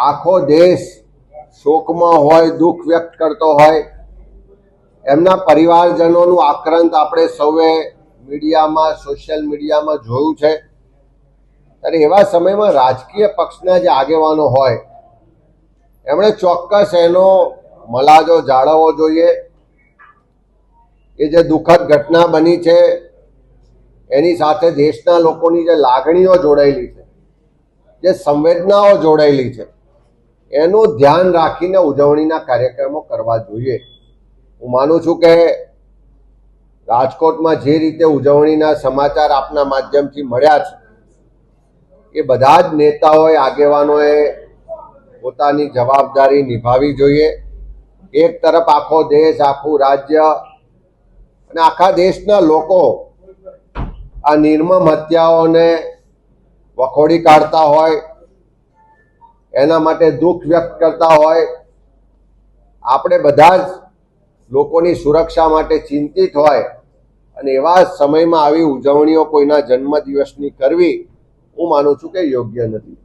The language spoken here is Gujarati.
આખો દેશ શોકમાં હોય, દુઃખ વ્યક્ત કરતો હોય, એમના પરિવારજનોનું આક્રંદ આપણે સૌએ મીડિયામાં, સોશિયલ મીડિયામાં જોયું છે. ત્યારે એવા સમયમાં રાજકીય પક્ષના જે આગેવાનો હોય એમણે ચોક્કસ એનો મલાજો જાળવવો જોઈએ. એ જે દુઃખદ ઘટના બની છે એની સાથે દેશના લોકોની જે લાગણીઓ જોડાયેલી છે, જે સંવેદનાઓ જોડાયેલી છે, એનું ધ્યાન રાખીને ઉજવણીના કાર્યક્રમો કરવા જોઈએ. હું માનું છું કે રાજકોટમાં જે રીતે ઉજવણીના સમાચાર આપના માધ્યમથી મળ્યા છે, એ બધા જ નેતાઓએ, આગેવાનોએ પોતાની જવાબદારી નિભાવવી જોઈએ. એક તરફ આખો દેશ, આખું રાજ્ય અને આખા દેશના લોકો આ નિર્મમ હત્યાઓને વખોડી કાઢતા હોય, એના માટે દુઃખ વ્યક્ત કરતા હોય, આપણે બધા જ લોકોની સુરક્ષા માટે ચિંતિત હોય અને એવા સમયમાં આવી ઉજવણીઓ કોઈના જન્મદિવસની કરવી, હું માનું છું કે યોગ્ય નથી.